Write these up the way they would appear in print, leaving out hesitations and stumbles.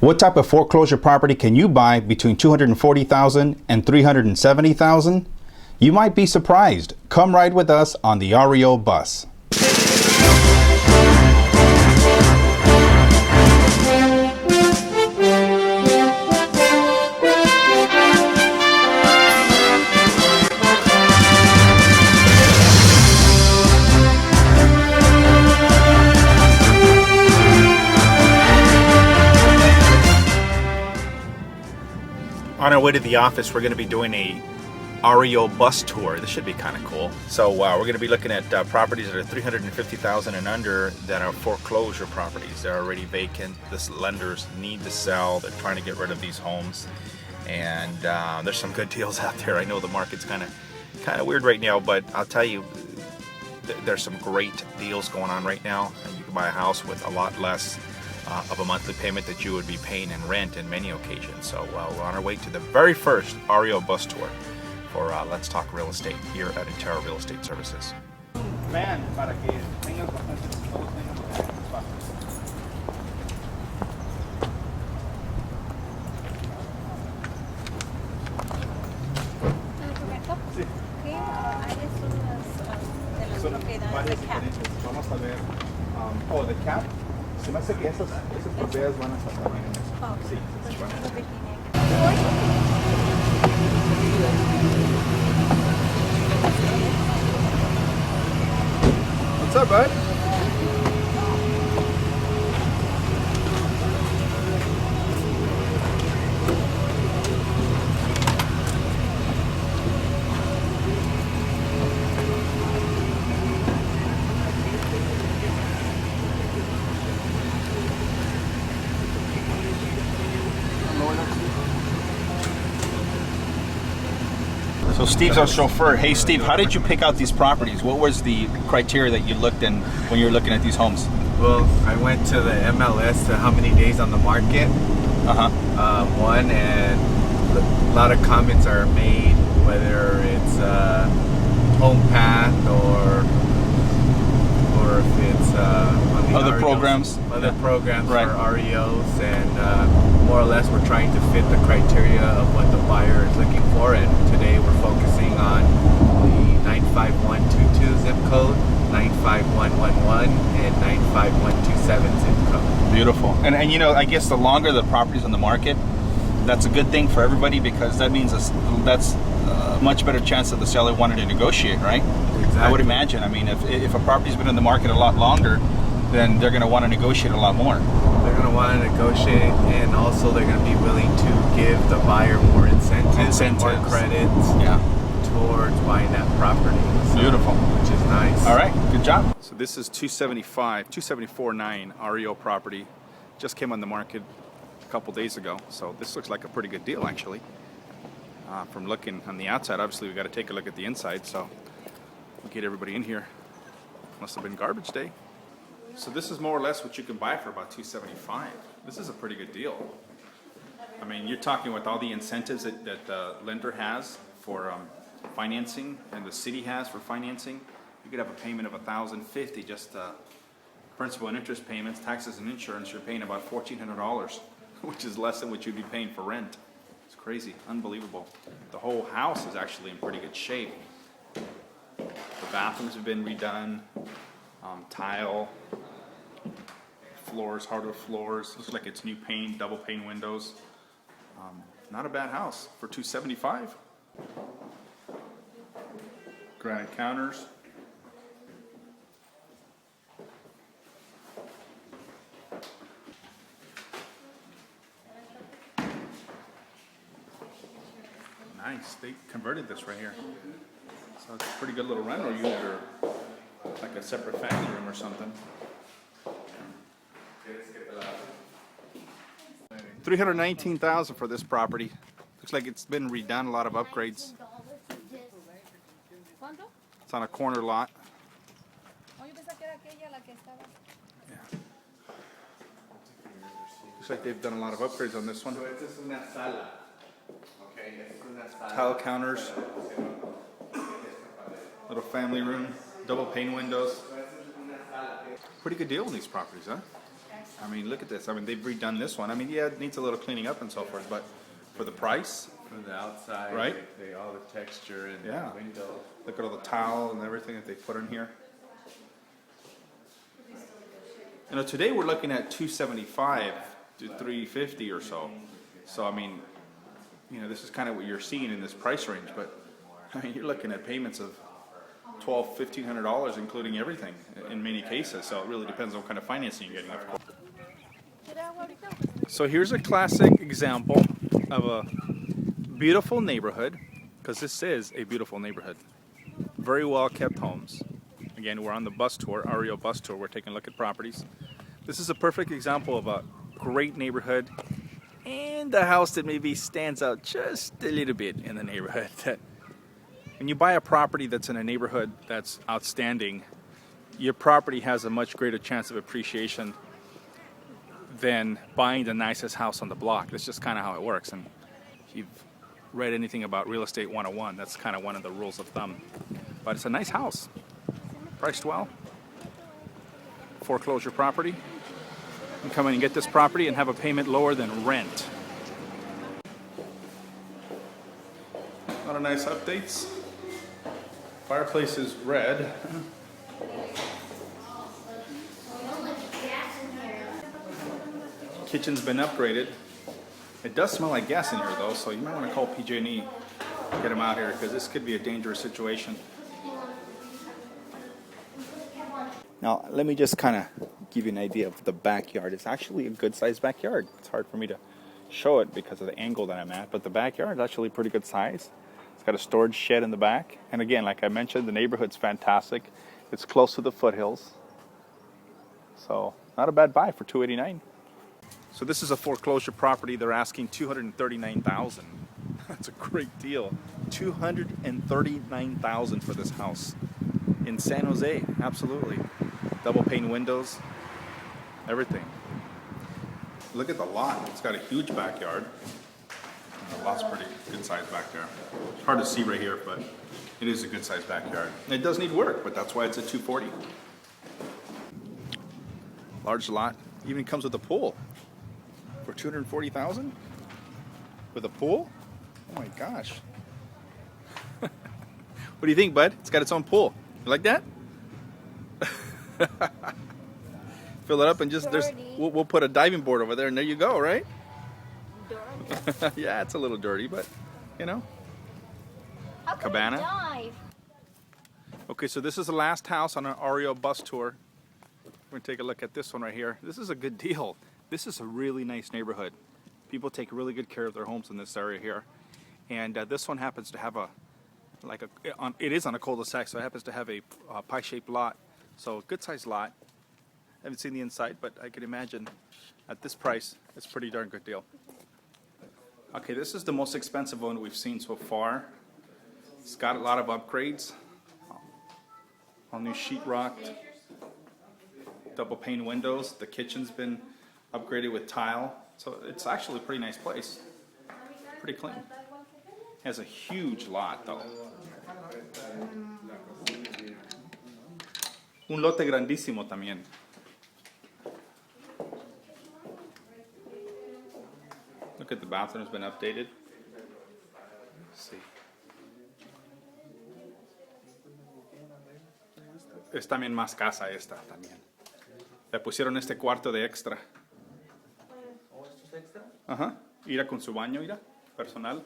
What type of foreclosure property can you buy between $240,000 and $370,000? You might be surprised. Come ride with us on the REO bus. On our way to the office, we're going to be doing a REO bus tour. This should be kind of cool. So we're going to be looking at properties that are $350,000 and under that are foreclosure properties. They're already vacant. The lenders need to sell. They're trying to get rid of these homes, and there's some good deals out there. I know the market's kind of weird right now, but I'll tell you, there's some great deals going on right now, and you can buy a house with a lot less of a monthly payment that you would be paying in rent in many occasions. So we're on our way to the very first REO bus tour for Let's Talk Real Estate here at Intero Real Estate Services. Van para que tengan Vamos a ver. The cap. Se me hace que esas propiedades van a estar también en eso. Sí, What's up, bud? So Steve's our chauffeur. Hey Steve, how did you pick out these properties? What was the criteria that you looked in when you were looking at these homes? Well, I went to the MLS to how many days on the market. One, and a lot of comments are made, whether it's home path or if it's on the other REOs, programs. Other programs right. for REOs, and more or less we're trying to fit the criteria of what the buyer is looking for. And today we're focusing on the 95122 zip code, 95111, and 95127 zip code. Beautiful. And you know, I guess the longer the property's on the market, that's a good thing for everybody, because that means that's a much better chance that the seller wanted to negotiate, right? Exactly. I would imagine. I mean, if a property's been in the market a lot longer, then they're going to want to negotiate a lot more. They're going to want to negotiate, and also they're going to be willing to give the buyer more incentives. More credits, towards buying that property. So, beautiful. Which is nice. All right, good job. So this is 274.9 REO property. Just came on the market a couple days ago, so this looks like a pretty good deal actually. From looking on the outside, obviously we got to take a look at the inside, so we'll get everybody in here. Must have been garbage day. So this is more or less what you can buy for about $275. This is a pretty good deal. I mean, you're talking with all the incentives that the lender has for financing, and the city has for financing. You could have a payment of $1,050, just principal and interest payments, taxes and insurance. You're paying about $1,400, which is less than what you'd be paying for rent. It's crazy, unbelievable. The whole house is actually in pretty good shape. The bathrooms have been redone, tile, floors, hardwood floors. Looks like it's new paint, double pane windows. Not a bad house for $275. Granite counters. Nice. They converted this right here. So it's a pretty good little rental unit, or like a separate family room or something. $319,000 for this property. Looks like it's been redone, a lot of upgrades. It's on a corner lot. Yeah. Looks like they've done a lot of upgrades on this one. Tile counters, little family room, double pane windows. Pretty good deal on these properties, huh? I mean, look at this. I mean, they've redone this one. I mean, yeah, it needs a little cleaning up and so forth, but for the price, From the outside, right? All the texture and yeah. the window. Look at all the tile and everything that they put in here. You know, today we're looking at 275 to 350 or so. So I mean, you know, this is kind of what you're seeing in this price range, but I mean, you're looking at payments of $1,200-$1,500, including everything in many cases. So it really depends on what kind of financing you're getting, of course. So here's a classic example of a beautiful neighborhood, because this is a beautiful neighborhood. Very well kept homes. Again, we're on the bus tour, REO bus tour. We're taking a look at properties. This is a perfect example of a great neighborhood and a house that maybe stands out just a little bit in the neighborhood. When you buy a property that's in a neighborhood that's outstanding, your property has a much greater chance of appreciation than buying the nicest house on the block. That's just kind of how it works. And if you've read anything about Real Estate 101, that's kind of one of the rules of thumb. But it's a nice house, priced well, foreclosure property. You can come in and get this property and have a payment lower than rent. A lot of nice updates. Fireplace is red. Kitchen's been upgraded. It does smell like gas in here though, so you might want to call PG&E, get them out here, because this could be a dangerous situation. Now, let me just kind of give you an idea of the backyard. It's actually a good-sized backyard. It's hard for me to show it because of the angle that I'm at, but the backyard is actually pretty good size. It's got a storage shed in the back. And again, like I mentioned, the neighborhood's fantastic. It's close to the foothills. So, not a bad buy for $289. So this is a foreclosure property. They're asking $239,000. That's a great deal. $239,000 for this house in San Jose. Absolutely. Double pane windows, everything. Look at the lot. It's got a huge backyard. The lot's pretty good size back there. It's hard to see right here, but it is a good size backyard. It does need work, but that's why it's at $240,000. Large lot. Even comes with a pool for $240,000 with a pool. Oh my gosh. What do you think, bud? It's got its own pool. You like that? Fill it up and just we'll put a diving board over there, and there you go, right? Yeah, it's a little dirty, but you know. How can Cabana. I dive? Okay, so this is the last house on our REO bus tour. We're gonna take a look at this one right here. This is a good deal. This is a really nice neighborhood. People take really good care of their homes in this area here, and this one happens to have it is on a cul-de-sac, so it happens to have a pie-shaped lot. So good sized lot. I haven't seen the inside, but I can imagine at this price, it's a pretty darn good deal. Okay, this is the most expensive one we've seen so far. It's got a lot of upgrades. All new sheetrock, double pane windows. The kitchen's been upgraded with tile. So it's actually a pretty nice place. Pretty clean. Has a huge lot though. Un lote grandísimo también. Look at the bathroom, has been updated. Let's see. Es también más casa esta también. Le pusieron este cuarto de extra. Ajá. Ira con su baño, ira, personal.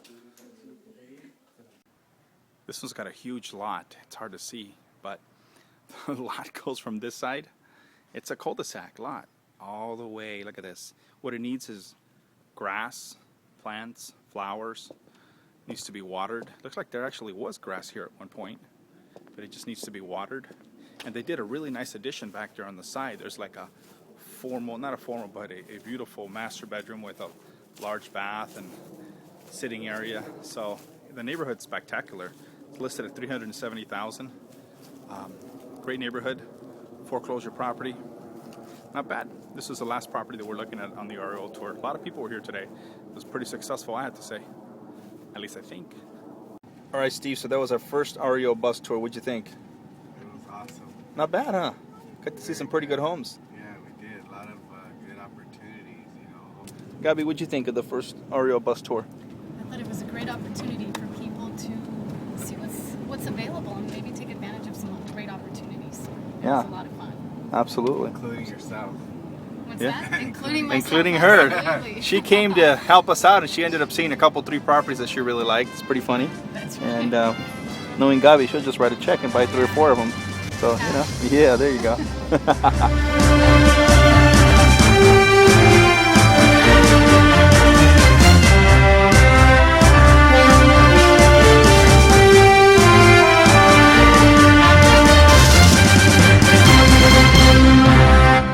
This one's got a huge lot. It's hard to see, but the lot goes from this side. It's a cul-de-sac lot all the way. Look at this. What it needs is grass, plants, flowers. Needs to be watered. Looks like there actually was grass here at one point, but it just needs to be watered. And they did a really nice addition back there on the side. There's like a formal, not a formal, but a beautiful master bedroom with a large bath and sitting area. So the neighborhood's spectacular. It's listed at $370,000. Great neighborhood, foreclosure property. Not bad. This is the last property that we're looking at on the REO tour. A lot of people were here today. It was pretty successful, I have to say. At least I think. All right, Steve, so that was our first REO bus tour. What'd you think? It was awesome. Not bad, huh? Got to see some pretty good homes. Yeah, we did. A lot of good Gabby, what'd you think of the first REO bus tour? I thought it was a great opportunity for people to see what's available and maybe take advantage of some great opportunities. It was a lot of fun. Absolutely. Including yourself. What's Yeah. that? Including myself. Including her. Absolutely. She came to help us out, and she ended up seeing a couple, 3 properties that she really liked. It's pretty funny. That's right. And knowing Gabi, she'll just write a check and buy 3 or 4 of them. So, you know, yeah, there you go.